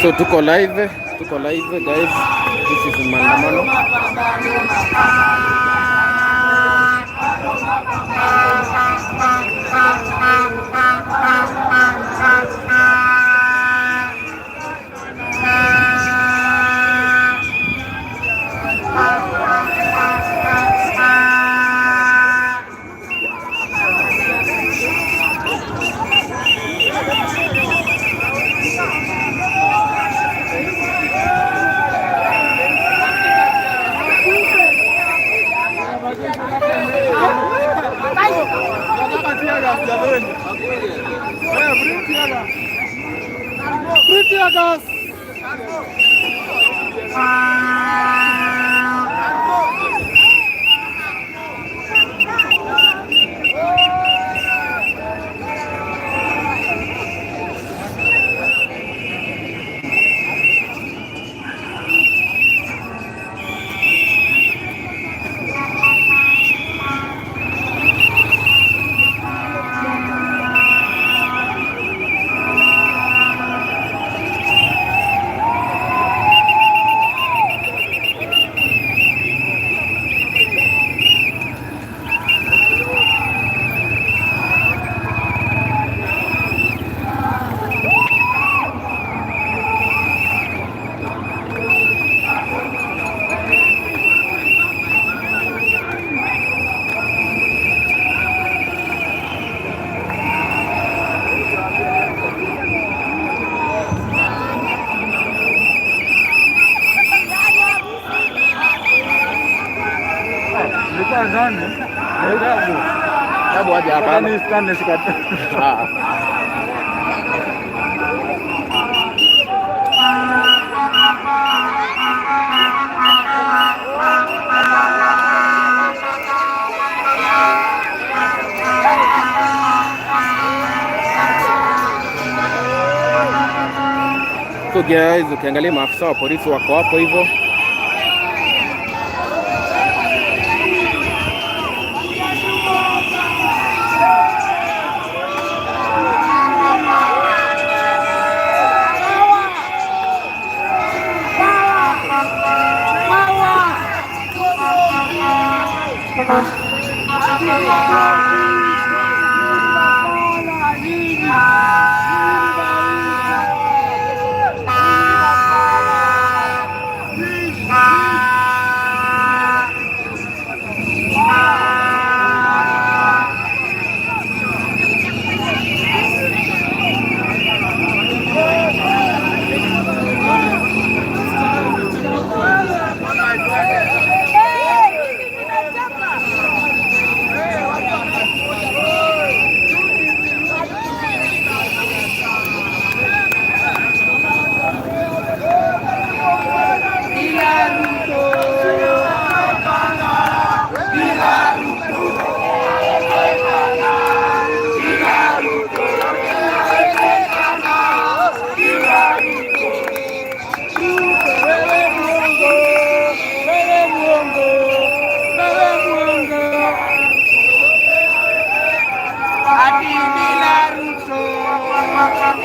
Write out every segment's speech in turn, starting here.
So tuko live guys, this is maandamano. Hebu aje hapa. Ni scan sikata. So guys, ukiangalia maafisa wa polisi wako hapo hivyo.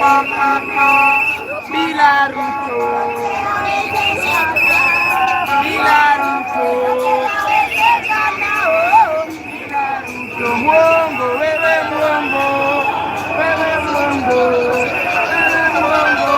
Bila Ruto, bila Ruto, mwongo, wewe mwongo, wewe mwongo, wewe mwongo.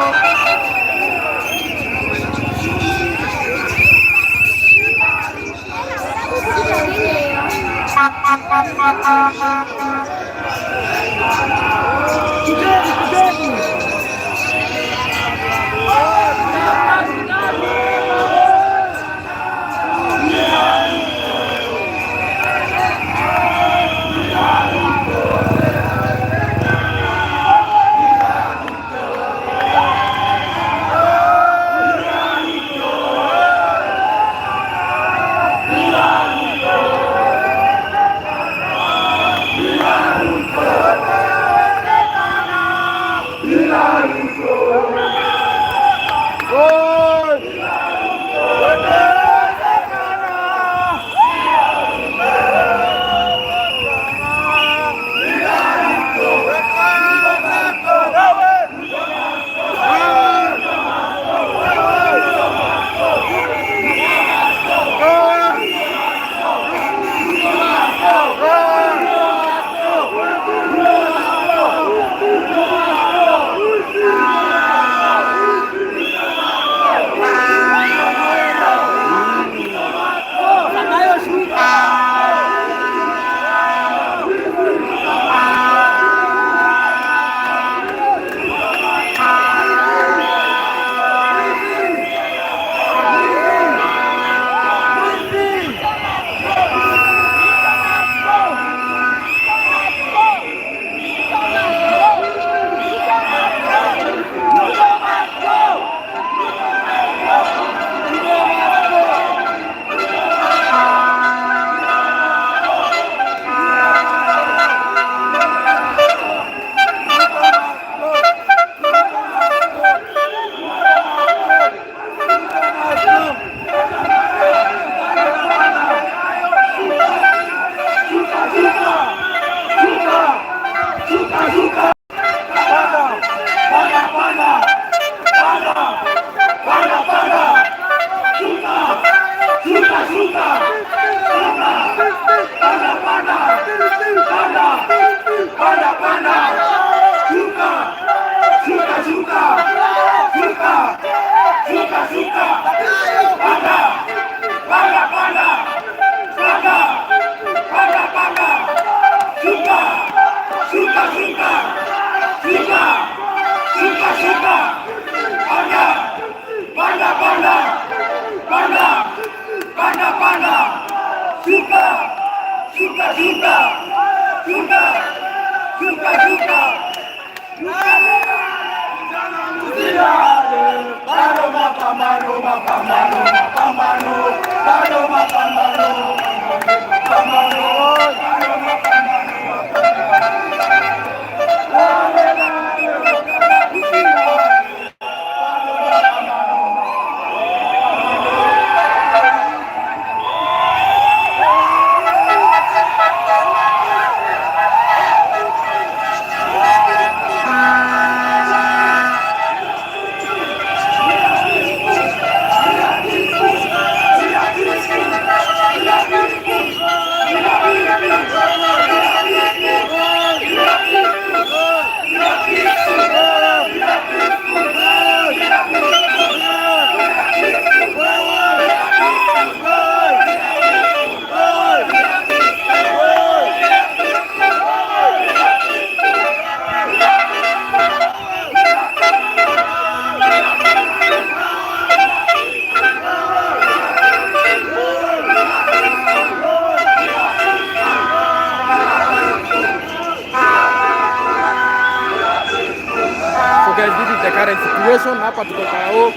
situation hapa tuko Kao.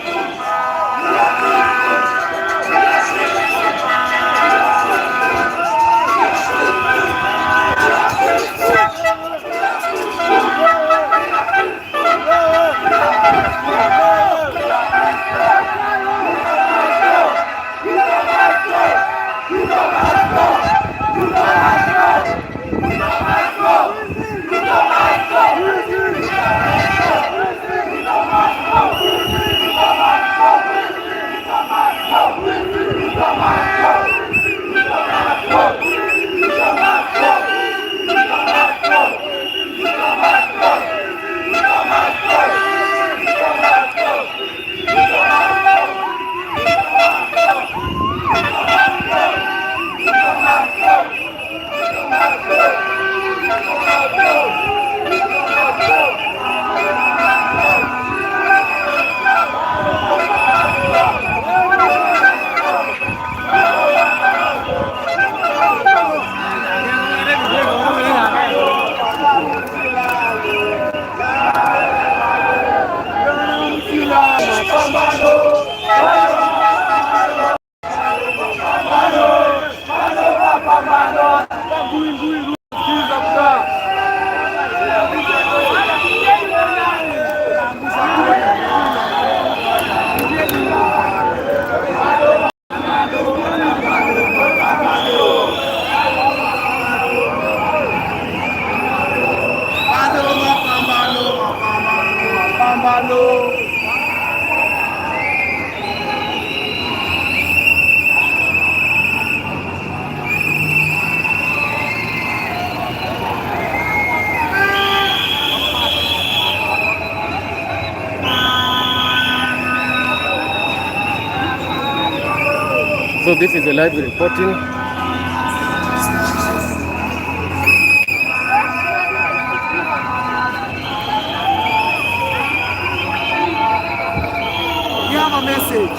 So this is a live reporting. We have a message.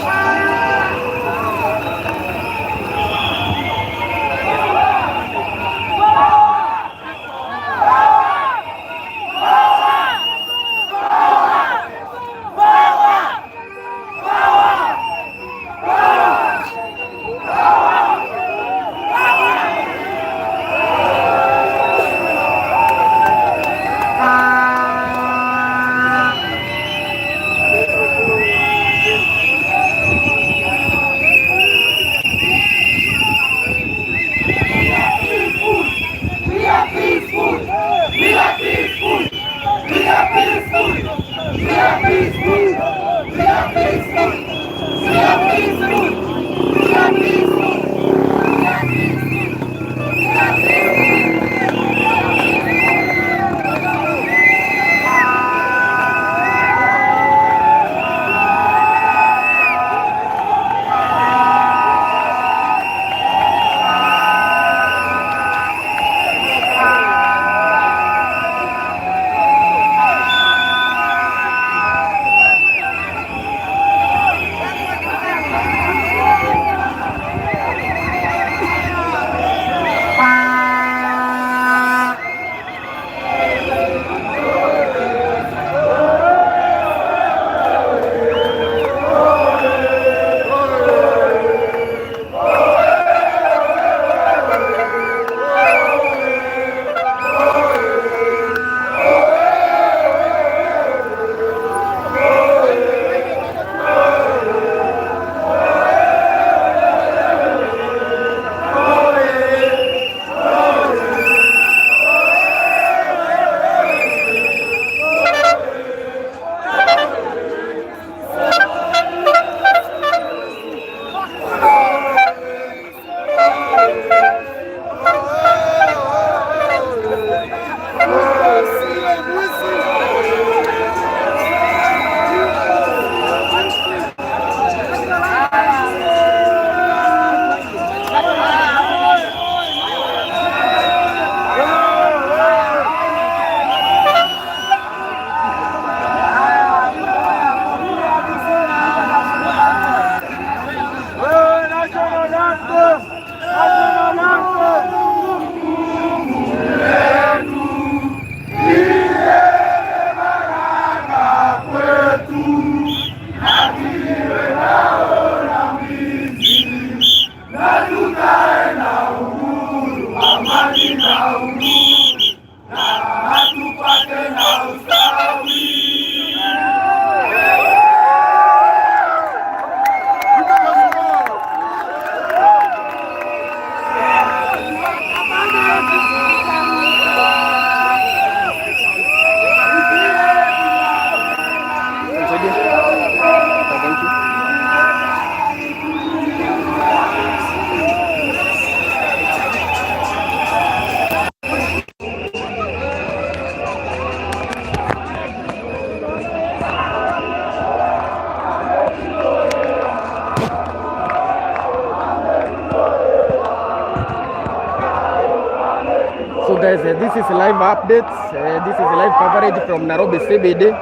So guys, this is live updates. This is live coverage from Nairobi CBD.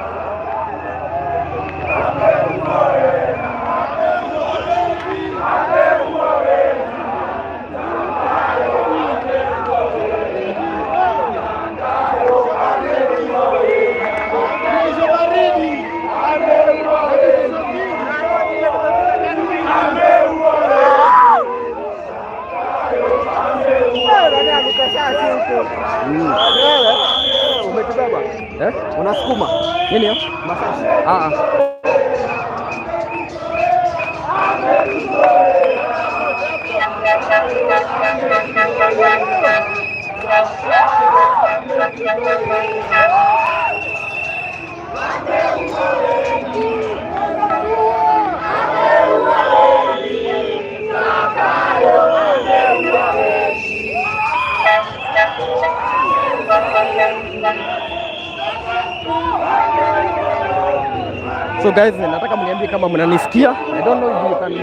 Umetubeba? Unasukuma? Nini hiyo? Masashi. So guys, nataka mniambie kama mnanisikia. I don't know if you can.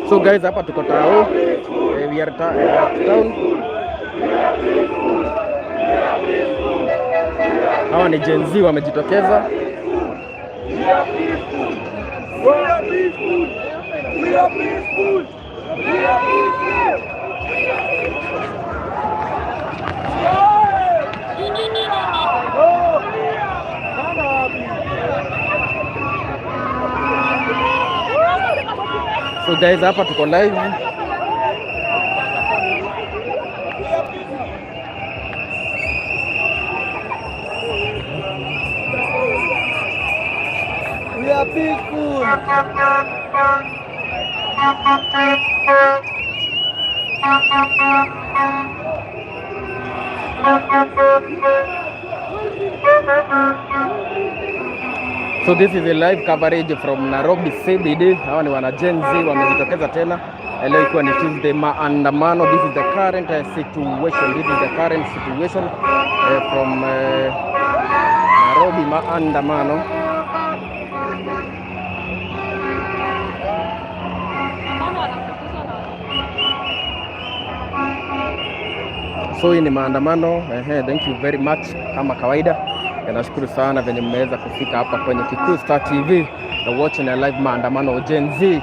So guys, hapa tuko Tao. We are town. Hawa ni Gen Z wamejitokeza. We are peaceful. We are peaceful. We are peaceful. We are peaceful. So guys, hapa tuko live. We are peaceful. So this is a live coverage from Nairobi CBD. Hawa ni wana Gen Z wamejitokeza tena. Leo ikiwa ni Tuesday maandamano. This is the current situation. This is the current situation from Nairobi maandamano. So hii ni maandamano. Thank you very much kama kawaida. Nashukuru sana venye mmeweza kufika hapa kwenye Kikuyu Star TV na watching a live maandamano Gen Z.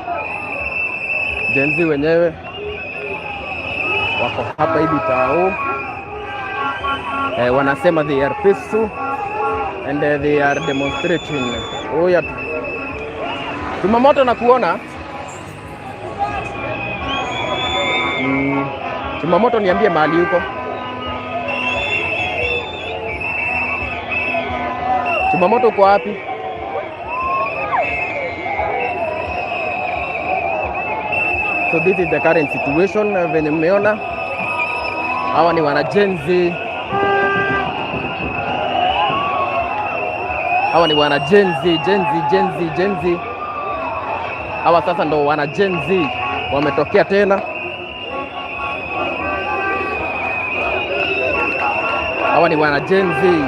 Gen Z wenyewe wako hapa hivi Tao. Wanasema they are peaceful and they are demonstrating. Oh ya Tumamoto na kuona Tumamoto, niambie mahali huko. Tumamoto uko wapi? So this is the current situation venye mmeona. Hawa ni wana Gen Z. Hawa ni wana Gen Z. Hawa sasa ndo wana Gen Z wametokea tena. Hawa ni wana Gen Z.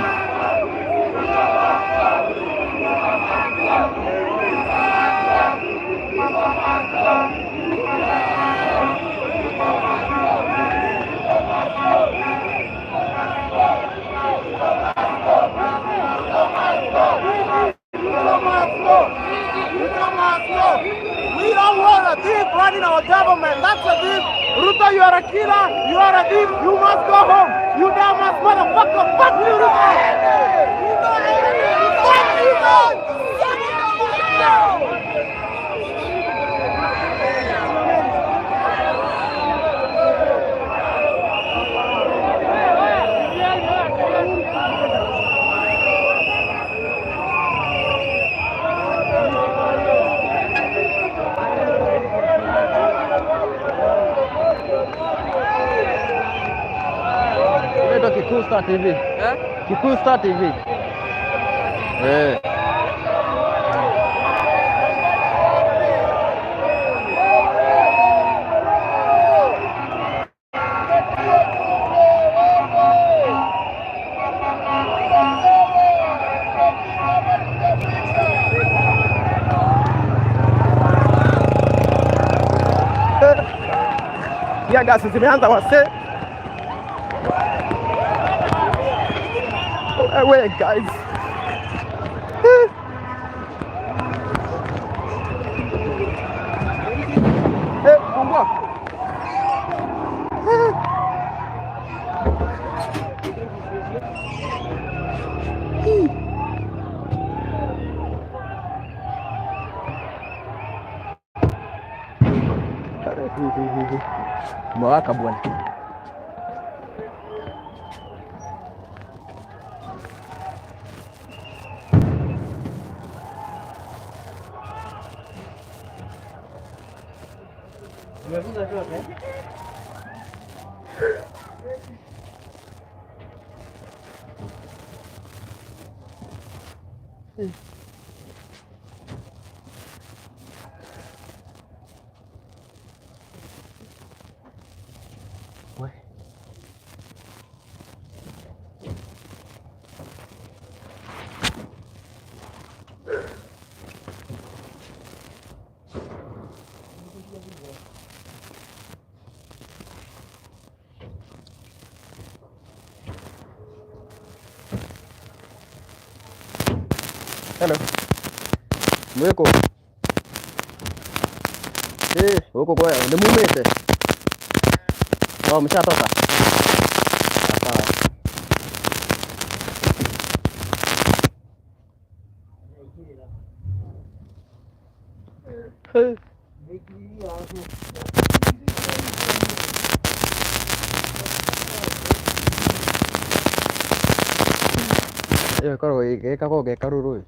We don't want a thief running our government. That's a thief. Ruto, you are a killer. You are a thief. You must go home. You damn ass motherfucker. Fuck you, Ruto. Fuck you, man. Kikuyu Star TV. Kikuyu Star TV. Ya gasi zimeanza wase. Wait guys. Fungua. Mwaka bwana. Umevuza chote? Hello. Mweko. Huko kwa ni mumete. Mshatoka. Sawa. Karo ge karuru.